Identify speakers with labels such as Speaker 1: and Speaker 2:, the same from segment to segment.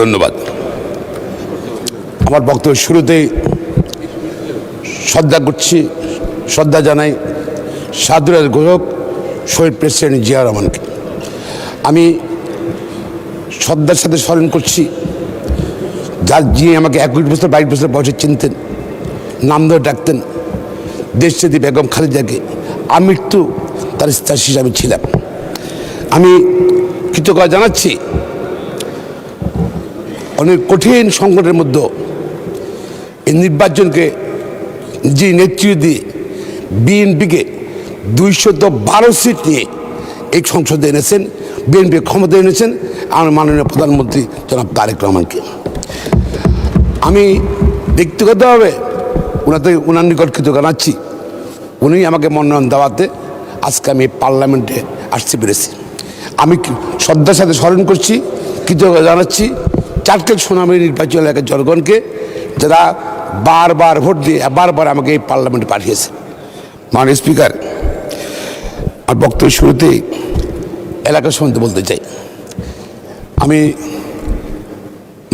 Speaker 1: ধন্যবাদ। আমার বক্তব্য শুরুতেই শ্রদ্ধা জানাই স্বাধীনতার ঘোষক শহীদ প্রেসিডেন্ট জিয়া রহমানকে। আমি শ্রদ্ধার সাথে স্মরণ করছি যিনি আমাকে 21 বছর 22 বছর বয়সে চিনতেন, নাম ধরে ডাকতেন, দেশনেত্রী বেগম খালেদাকে আমৃত্যু তার স্থায়ী হিসাবে ছিলাম। আমি কৃতজ্ঞতা জানাচ্ছি অনেক কঠিন সংকটের মধ্যে এই নির্বাচনকে যে নেতৃত্ব দিয়ে বিএনপিকে 212 সিট নিয়ে এই সংসদে এনেছেন, বিএনপি ক্ষমতা এনেছেন আমার মাননীয় প্রধানমন্ত্রী জনাব তারেক রহমানকে। আমি ব্যক্তিগতভাবে ওনার নিকট কৃতজ্ঞতা জানাচ্ছি। উনি আমাকে মনোনয়ন দেওয়াতে আজকে আমি পার্লামেন্টে আসতে পেরেছি। আমি শ্রদ্ধার সাথে স্মরণ করছি, কৃতজ্ঞতা জানাচ্ছি চাটখিল সোনামুড়ি নির্বাচন এলাকার জনগণকে, যারা বারবার ভোট দিয়ে বারবার আমাকে এই পার্লামেন্টে পাঠিয়েছে। মাননীয় স্পিকার, আর বক্তব্যের শুরুতেই এলাকার সম্বন্ধে বলতে চাই। আমি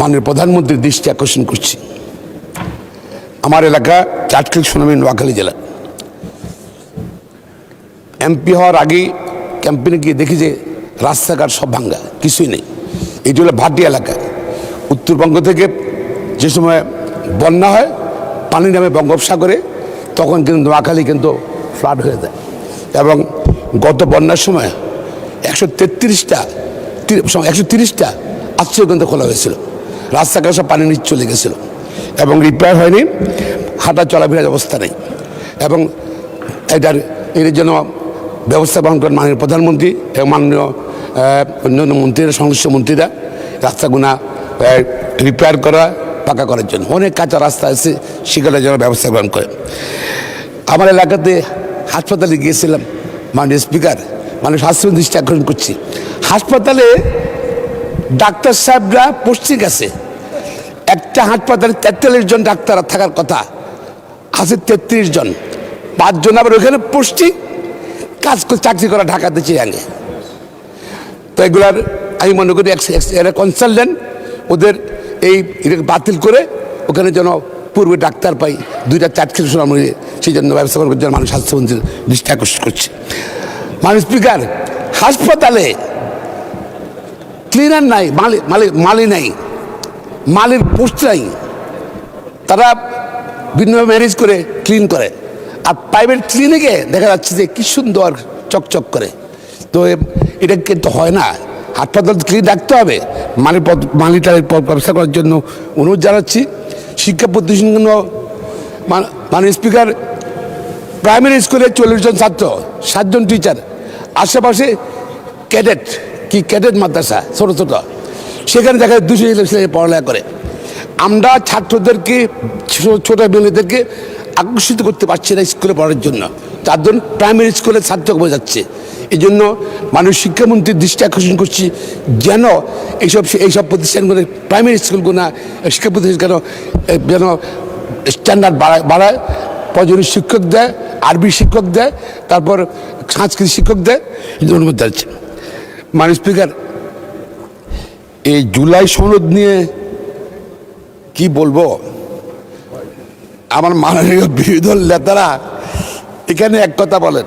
Speaker 1: মাননীয় প্রধানমন্ত্রীর দৃষ্টি আকর্ষণ করছি। আমার এলাকা চাটখিল সোনামুড়ি নোয়াখালী জেলা। এমপি হওয়ার আগেই ক্যাম্পেইনে গিয়ে দেখি যে রাস্তাঘাট সব ভাঙ্গা, কিছুই নেই। এটি হলো ভাটি এলাকা। উত্তরবঙ্গ থেকে যে সময় বন্যা হয়, পানি নামে বঙ্গোপসাগরে, তখন কিন্তু নোয়াখালী কিন্তু ফ্লাড হয়ে যায়। এবং গত বন্যার সময় 130টা আশ্রয় কেন্দ্র খোলা হয়েছিল। রাস্তাঘাট সব পানি নিচে চলে গেছিল এবং রিপেয়ার হয়নি, হাঁটা চলাফেরার অবস্থা নেই। এবং এর জন্য ব্যবস্থা গ্রহণ করেন মাননীয় প্রধানমন্ত্রী এবং মাননীয় অন্যান্য মন্ত্রীরা, সংশ্লিষ্ট মন্ত্রীরা রাস্তাগুনা রিপেয়ার করা, পাকা করার জন্য। অনেক কাঁচা রাস্তা আছে, সেগুলোর জন্য ব্যবস্থা গ্রহণ করে। আমার এলাকাতে হাসপাতালে গিয়েছিলাম। মাননীয় স্পিকার, মানুষ স্বাস্থ্য দৃষ্টি আকর্ষণ করছি। হাসপাতালে ডাক্তার সাহেবরা পোস্টিং আছে। একটা হাসপাতালে 43 জন ডাক্তার থাকার কথা, আছে 33 জন। 5 জন আবার ওখানে পোস্টিং, কাজ করে চাকরি করা ঢাকাতে চেয়ে আনে। তো এগুলার আমি মনে করি এরা কনসালটেন্ট, ওদের এই বাতিল করে ওখানে যেন পূর্বে ডাক্তার পাই, 2টা চাটখিল সোনামুড়ি, সেই জন্য ব্যবস্থা করার জন্য মানুষ স্বাস্থ্যমন্ত্রীর দৃষ্টি আকর্ষণ করছে। মাননীয় স্পিকার, হাসপাতালে ক্লিনার নাই, মালি নাই, মালির পোস্ট নাই। তারা ভিন্নভাবে ম্যানেজ করে ক্লিন করে। আর প্রাইভেট ক্লিনিকে দেখা যাচ্ছে যে কি সুন্দর চকচক করে। তো এটা কিন্তু হয় না। হাসপাতাল ক্লিন রাখতে হবে। মালিটার ব্যবস্থা করার জন্য অনুরোধ জানাচ্ছি। শিক্ষা প্রতিষ্ঠানগুলো, মাননীয় স্পিকার, প্রাইমারি স্কুলে 40 জন ছাত্র, 7 জন টিচার, আশেপাশে ক্যাডেট মাদ্রাসা ছোটো ছোটো, সেখানে দেখা যায় 200 ছেলে পড়ালেখা করে। আমরা ছাত্রদেরকে, ছোটো মেয়েদেরকে আকর্ষিত করতে পারছি না স্কুলে পড়ার জন্য। 4 জন প্রাইমারি স্কুলের ছাত্র হয়ে যাচ্ছে। এই জন্য মাননীয় শিক্ষামন্ত্রীর দৃষ্টি আকর্ষণ করছি, যেন এইসব প্রতিষ্ঠানগুলো, প্রাইমারি স্কুলগুলো, শিক্ষা প্রতিষ্ঠান যেন স্ট্যান্ডার্ড বাড়ায়, প্রয়োজনীয় শিক্ষক দেয়, আরবি শিক্ষক দেয়, তারপর সংস্কৃত শিক্ষক দেয়। অনুরোধ যাচ্ছে। মাননীয় স্পিকার, এই জুলাই সনদ নিয়ে কি বলবো? আমার মাননীয় বিরোধী দল নেতারা এখানে এক কথা বলেন,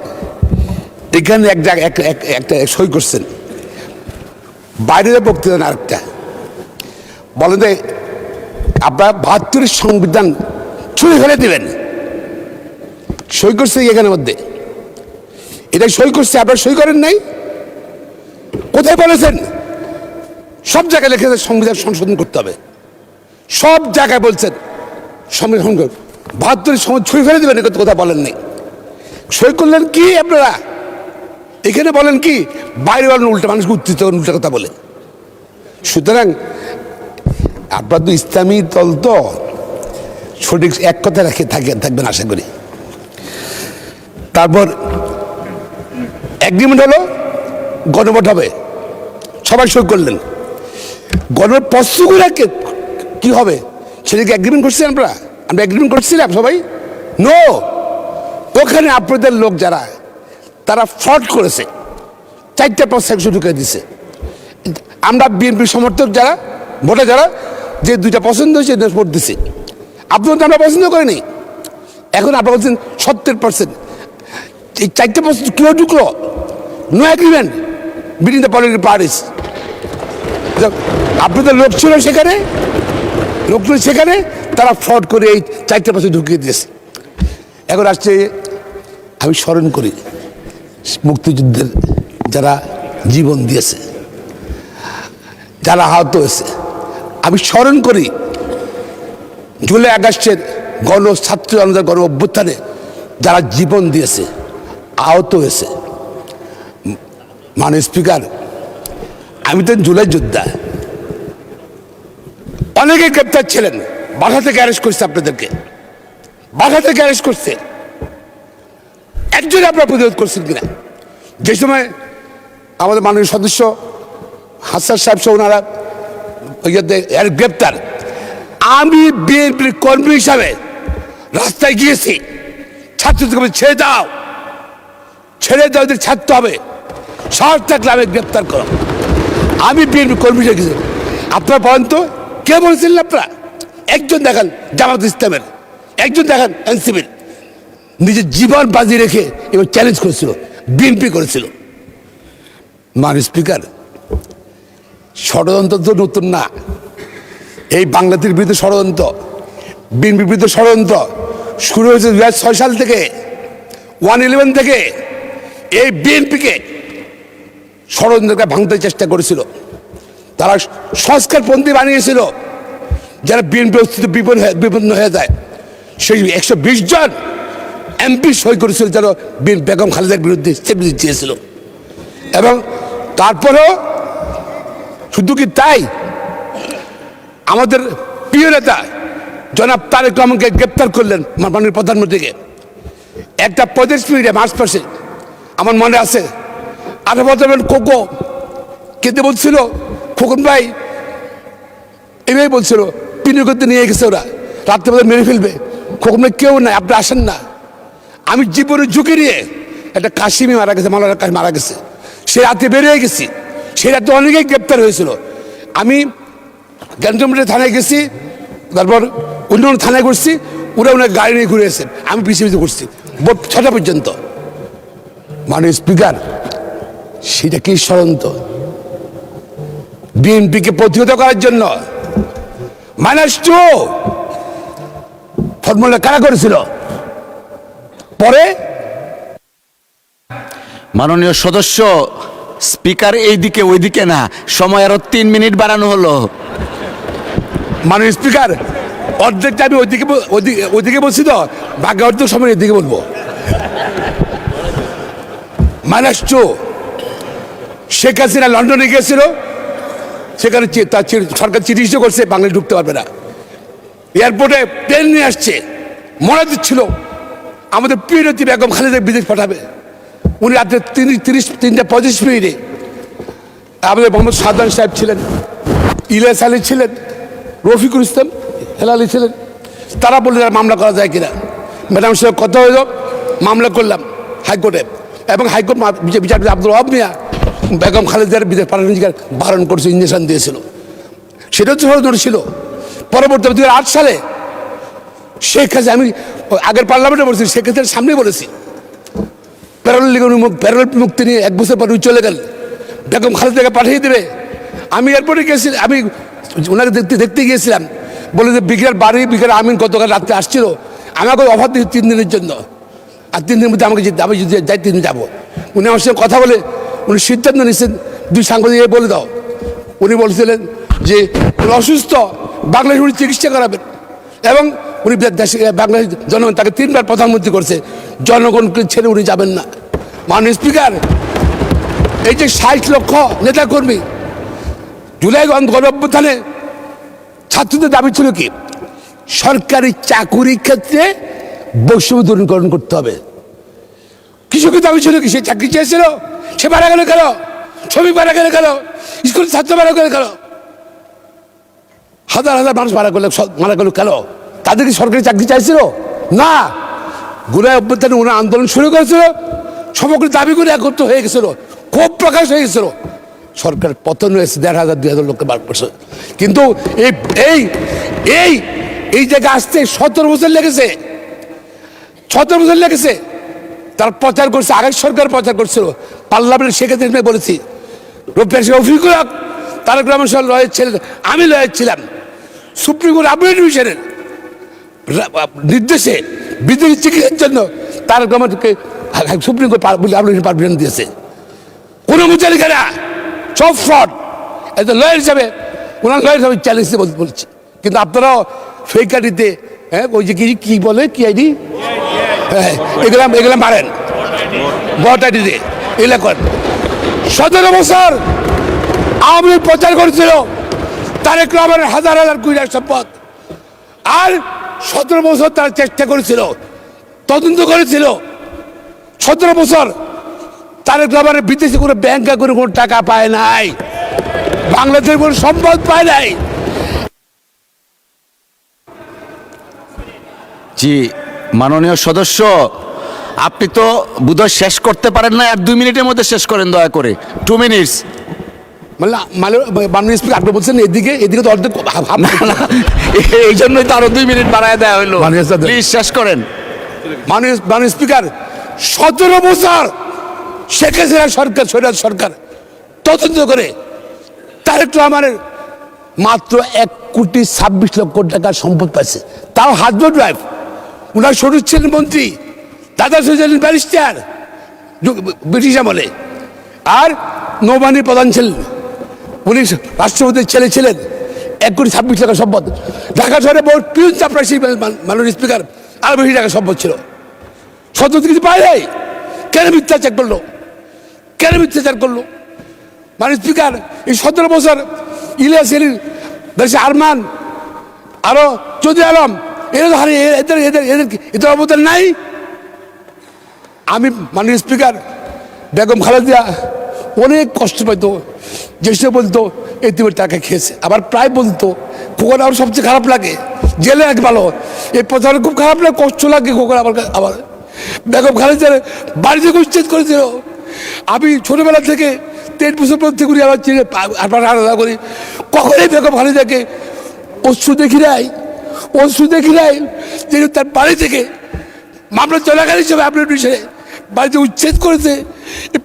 Speaker 1: এখানে একটা সই করছেন, বাইরে বক্তৃতা না আরেকটা বলেন যে আপনারা 72 সংবিধান ছুঁড়ে ফেলে দেবেন। সই করছে এখানের মধ্যে, এটা সই করছে, আপনারা সই করেন নাই। কোথায় বলেছেন? সব জায়গায় লিখেছে সংবিধান সংশোধন করতে হবে, সব জায়গায় বলছেন সংবিধান 72 সময় ছুঁড়ে ফেলে দেবেন, কথা বলেন নাই। সই করলেন কি আপনারা? এখানে বলেন কি? বাইরে বলেন উল্টা, মানুষকে উত্তেজিত উল্টা কথা বলে। সুতরাং আপনার তো ইসলামী দল, তো সঠিক এক কথা রেখে থাকবেন আশা করি। তারপর এগ্রিমেন্ট হলো, গণভোট হবে, সবাই সই করলেন। গণভোট প্রস্তুত কি হবে সেটাকে এগ্রিমেন্ট করছেন আমরা? আমরা এগ্রিমেন্ট করছিলাম সবাই? নো, ওখানে আপনাদের লোক যারা, তারা ফ্রড করেছে, 4টা প্রস্তাব ঢুকে দিছে। আমরা বিএনপি সমর্থক যারা, ভোটে যারা যে দুইটা পছন্দ হয়েছে ভোট দিছে, আপনার তো আমরা পছন্দ করিনি। এখন আপনারা বলছেন 70%, এই 4% কিলো ঢুকলো? No agreement between the political parties. আপনাদের লোক ছিল সেখানে, তারা ফ্রড করে এই 4% ঢুকিয়ে দিয়েছে। এখন আসছে, আমি স্মরণ করি মুক্তিযুদ্ধের যারা জীবন দিয়েছে, যারা আহত হয়েছে। আমি স্মরণ করি জুলাই আগস্টের ছাত্র জনতার গণ অভ্যুত্থানে যারা জীবন দিয়েছে, আহত হয়েছে। মাননীয় স্পিকার, আমি তো জুলাই যোদ্ধা, অনেকে গ্রেপ্তার ছিলেন, বাসা থেকে অ্যারেস্ট করছে, আপনাদেরকে বাসা থেকে অ্যারেস্ট করছে। একজনে আপনারা প্রতিরোধ করছেন কিনা? যে সময় আমাদের মাননীয় সদস্য হাসান সাহেব সহ ওনারা গ্রেপ্তার, আমি বিএনপির কর্মী হিসাবে রাস্তায় গিয়েছি, ছাত্রদের ছেড়ে দাও, ওদের ছাড়তে হবে, সাহস থাকলে আমি গ্রেপ্তার করো। আমি বিএনপি কর্মী হিসেবে গেছি। আপনারা বলেন তো, কে বলেছিলেন আপনারা? একজন দেখান জামাত ইসলামের, একজন দেখান এনসিপির। নিজের জীবন বাজি রেখে এবং চ্যালেঞ্জ করেছিল, বিএনপি করেছিল। মাননীয় স্পিকার, ষড়যন্ত্র তো নতুন না। এই বাংলাদেশের বিরুদ্ধে ষড়যন্ত্র, বিএনপির বিরুদ্ধে ষড়যন্ত্র শুরু হয়েছে 2006 সাল থেকে, 111 থেকে। এই বিএনপিকে ষড়যন্ত্রকে ভাঙতে চেষ্টা করেছিল, তারা সংস্কারপন্থী বানিয়েছিল, যারা বিএনপি অস্তিত্ব বিপন্ন হয়ে যায়। সেই 120 জন এমপি সই করেছিল, যারা বেগম খালেদার বিরুদ্ধে স্টেটমেন্ট দিয়েছিল। এবং তারপরেও শুধু কি তাই, আমাদের প্রিয় নেতা জনাব তারেক রহমানকে গ্রেপ্তার করলেন মাননীয় প্রধানমন্ত্রীকে। একটা প্রদেশ পিরিয়ডে মার্চ মাসে, আমার মনে আছে, 18 বছর কোকো কেঁদে বলছিল, খোকন ভাই এভাবে বলছিল, পিনিয়ে করতে নিয়ে গেছে ওরা, রাত্রে মেরে ফেলবে। খোকন ভাই কেউ নাই, আপনি আসেন না। আমি জীবনে ঝুঁকি নিয়ে, একটা কাশিমি মারা গেছে, মালার কাশি মারা গেছে, সে রাতে বেরিয়ে গেছি। সে রাতে অনেকেই গ্রেপ্তার হয়েছিল। আমি ক্যান্টনমেন্টের থানায় গেছি, তারপর অন্য থানায় করছি, ওরা গাড়ি নিয়ে ঘুরে এসেছেন, আমি পিছিয়ে করছি ভোট 6টা পর্যন্ত। মাননীয় স্পিকার, সেটা কি ষড়যন্ত্র? বিএনপিকে প্রতিহত করার জন্য -2 ফর্মুলা কারা করেছিল? পরে
Speaker 2: মাননীয় সদস্য, স্পিকার এইদিকে ওইদিকে না, সময় আরো 3 মিনিট বাড়ানো হলো।
Speaker 1: মাননীয় স্পিকার, অর্ধেকটা আমি ওইদিকে বলছি তো, বাকি অর্ধেক সময় এদিকে বলবো। -2 শেখ হাসিনা লন্ডনে গিয়েছিল, সেখানে তার সরকার চিঠি করছে বাংলাদেশ ঢুকতে পারবে না। এয়ারপোর্টে প্লেন নিয়ে আসছে, মনে দিচ্ছিল আমাদের প্রিয় নেত্রী বেগম খালেদা বিদেশ পাঠাবে। উনি রাত্রে 3:25 আমাদের মোহাম্মদ সাদান সাহেব ছিলেন, ইলিয়াস আলী ছিলেন, রফিকুল ইসলাম হেলালি ছিলেন। তারা বললেন মামলা করা যায় কিনা। ম্যাডাম সাহেব কথা হইল, মামলা করলাম হাইকোর্টে, এবং হাইকোর্ট বিচারপতি আব্দুল ওয়াহাব মিয়া বেগম খালেদার বিদেশ পাঠানোর বারণ করছে, ইঞ্জেকশন দিয়েছিল। সেটা হচ্ছে ষড়যন্ত্র ছিল। পরবর্তী 2008 সালে শেখ হাসিনা, আমি আগের পার্লামেন্টে বলেছি, শেখ হাসিনার সামনে বলেছি, প্যারোল মুক্তি নিয়ে 1 বছর পর চলে গেল, বেগম খালেদাকে পাঠিয়ে দেবে। আমি এয়ারপোর্টে গেছি, আমি ওনাকে দেখতে গিয়েছিলাম, বলে যে বিঘার আমিন গতকাল রাত্রে আসছিল, আমাকে অফার দিয়েছে 3 দিনের জন্য, আর 3 দিনের মধ্যে আমাকে আমি যদি যাই 3 দিন যাবো। উনি আমার সঙ্গে কথা বলে উনি সিদ্ধান্ত নিয়েছেন, 2 সাংবাদিক বলে দাও। উনি বলছিলেন যে উনি অসুস্থ, বাংলাদেশে উনি চিকিৎসা করাবেন, এবং উনি বাংলাদেশ জনগণ তাকে 3 বার প্রধানমন্ত্রী করছে, জনগণকে ছেড়ে উনি যাবেন না। মাননীয় স্পিকার, এই যে 60 লক্ষ নেতাকর্মী জুলাই গণ অভ্যুত্থানে ছাত্রদের দাবি ছিল কি, সরকারি চাকুরির ক্ষেত্রে বৈষম্য দূরীকরণ করতে হবে। কৃষকের দাবি ছিল কি, সে চাকরি চেয়েছিল, সে মারা গেল কেন? শ্রমিক মারা গেলে কেন? স্কুল ছাত্র মারা গেলে কেন? হাজার হাজার মানুষ মারা গেল কেন? তাদের কি সরকারি চাকরি চাইছিল না? জুলাই অভ্যুত্থানে ওনার আন্দোলন শুরু করেছিল, সমগ্র দাবিগুলো একত্র হয়ে গেছিল, ক্ষোভ প্রকাশ হয়ে গেছিল, সরকার পতন হয়েছে 1,500-2,000 লোককে বার করছে। কিন্তু এই এই এই এই জায়গায় আসতে 17 বছর লেগেছে, 17 বছর লেগেছে। তারা প্রচার করছে, আগের সরকার প্রচার করছিল। পার্লামেন্ট সেক্রেটারি বলেছি, রফিকুল হক তারেক রহমান সাহেব লয়ের ছিলেন, আমি লয়ের ছিলাম। সুপ্রিম কোর্ট আপিল ডিভিশনের নির্দেশে বিদেশি চিকিৎসার জন্য তারেক রহমানকে সুপ্রিম কোর্ট পারমিশন দিয়েছে। কোনো মুচালিকা না, সব ফ্রড। এত লয়ার হিসাবে ওনার লয়ার হিসাবে চ্যালেঞ্জ বলছি। কিন্তু আপনারাও ফেক আইডিতে, হ্যাঁ ওই যে কি বলে কি আইডি, হ্যাঁ এগুলা মারেন, বট আইডিতে এগুলা করেন। 17 বছর আওয়ামী লীগ প্রচার করেছিল তারেক রহমানের হাজার হাজার কোটি টাকার সম্পদ। আর 17 বছর তারা চেষ্টা করেছিল, তদন্ত করেছিল। 17 বছর তারেক রহমানের বিদেশে কোনো ব্যাংক করে কোনো টাকা পায় নাই, বাংলাদেশের কোনো সম্পদ পায় নাই।
Speaker 2: জি মাননীয় সদস্য, আপনি তো বোধহয় শেষ করতে পারেন না, আর 2 মিনিটের মধ্যে শেষ করেন দয়া করে। 2 মিনিটস।
Speaker 1: মাননীয় স্পিকার আপনি বলছেন এদিকে তো অর্ধেক
Speaker 2: এই জন্যই তো আরো 2 মিনিট বাড়ায় দেওয়া হলো। প্লিজ শেষ করেন।
Speaker 1: মাননীয় স্পিকার, 17 বছর শেখ হাসিনা সরকার, সৈরাজ সরকার তদন্ত করে তারেক রহমানের মাত্র 1,26,00,000 টাকার সম্পদ পাইছে। তাও হাজব্যান্ড ওয়াইফ, উনার শ্বশুর ছিলেন মন্ত্রী, দাদা ছিলেন ব্যারিস্টার ব্রিটিশ আমলে, আর নৌবাহিনীর প্রধান ছিলেন, উনি রাষ্ট্রপতির ছেলে ছিলেন। 1,26,00,000 টাকা সম্পদ। ঢাকা শহরে বহু পিউন চাপরাশি মাননীয় স্পিকার আর বেশি টাকা সম্পদ ছিল। সত্য কিছু পায় নাই, কেন মিথ্যাচার করলো, কেন মিথ্যাচার করলো? মাননীয় স্পিকার, এই 17 বছর ইলিয়াস আলীর দেশে আরমান, আরো চৌধুরী আলম, এদের অবদান নাই। আমি মাননীয় স্পিকার, বেগম খালেদা অনেক কষ্ট পাইতো, যেসে বলতো এতিমের টাকা খেয়েছে, আবার প্রায় বলতো কখন আমার সবচেয়ে খারাপ লাগে, জেলে এক ভালো, এই প্রচারে খুব খারাপ লাগে, কষ্ট লাগে কখন আবার বেগম খালেদার বাড়ি থেকে উচ্ছেদ করেছিল। আমি ছোটবেলা থেকে 3 বছর পর থেকে আবার চিনে আপনার আলাদা করি, কখনই বেগম খালেদাকে অশ্রু দেখি নাই, যেহেতু তার বাড়ি থেকে মামলা চলাকালীন হিসেবে আপনার বিষয়ে বাড়িতে উচ্ছেদ করেছে।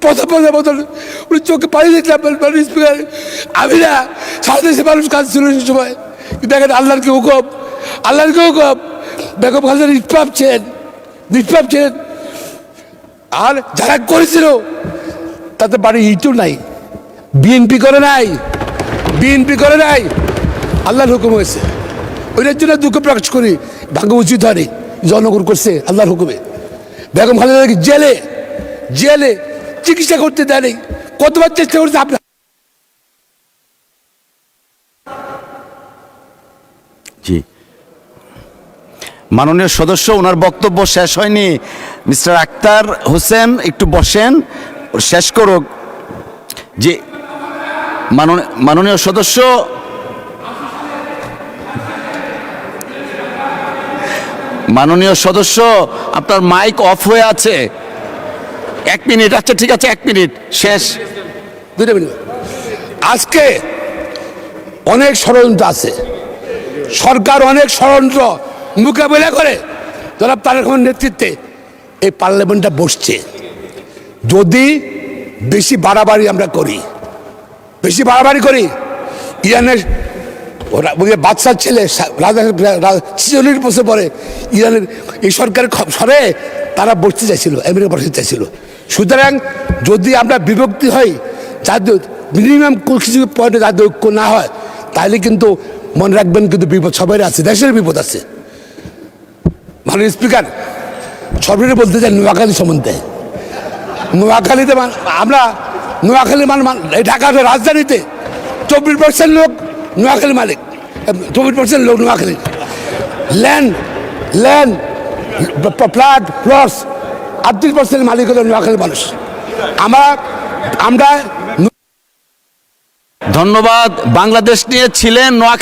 Speaker 1: প্রথম বদল উনি চোখে পানি দেখলাম। স্পিকার, আমি না সারা দেশে মানুষ কাজ ছিল সে সময়, দেখেন আল্লাহরকে হুকুম, বেগম খালেদা নিষ্পাপ ছিলেন। আর যারা করেছিল তাতে বাড়ি ইটও নাই, বিএনপি করে নাই, আল্লাহর হুকুম হয়েছে। ওইটার জন্য দুঃখ প্রকাশ করি, ভাগ্য উচিত হয়নি, জনগণ করছে আল্লাহর হুকুমে। বেগম খালেদাকে জেলে চিকিৎসা করতে দেয়নি, কতবার চেষ্টা করছে আপনার।
Speaker 2: জি মাননীয় সদস্য, ওনার বক্তব্য শেষ হয়নি। মিস্টার আক্তার হোসেন একটু বসেন, শেষ করুক। জি মাননীয় সদস্য, আপনার মাইক অফ হয়ে আছে। 1 মিনিট। আচ্ছা ঠিক আছে, 1 মিনিট শেষ।
Speaker 1: 2 মিনিট। আজকে অনেক ষড়যন্ত্র আছে, সরকার অনেক ষড়যন্ত্র মোকাবেলা করে জনাব তারেক রহমানের নেতৃত্বে এই পার্লামেন্টটা বসছে। যদি বেশি বাড়াবাড়ি আমরা করি, ইরানের বাদশার ছেলে রাজা 46 বছর পরে ইরানের এই সরকারের সরে তারা বসতে চাইছিল, আমেরিকা বসতে চাইছিল। সুতরাং যদি আমরা বিভক্তি হই, যাদের মিনিমাম কিছু পয়েন্টে যাদের ঐক্য না হয়, তাহলে কিন্তু মনে রাখবেন কিন্তু বিপদ সবাই আছে, দেশের বিপদ আছে। মাননীয় স্পিকার, সর্বরে বলতে চাই নোয়াখালী সম্বন্ধে। নোয়াখালীতে আমরা ঢাকার রাজধানীতে 24% লোক নোয়াখালী মালিক, 24% লোক নোয়াখালী। ল্যান্ড প্লট প্লস 38% মালিক হলো নোয়াখালী মানুষ। আমরা
Speaker 2: ধন্যবাদ। বাংলাদেশ নিয়ে ছিলেন নোয়াখালী।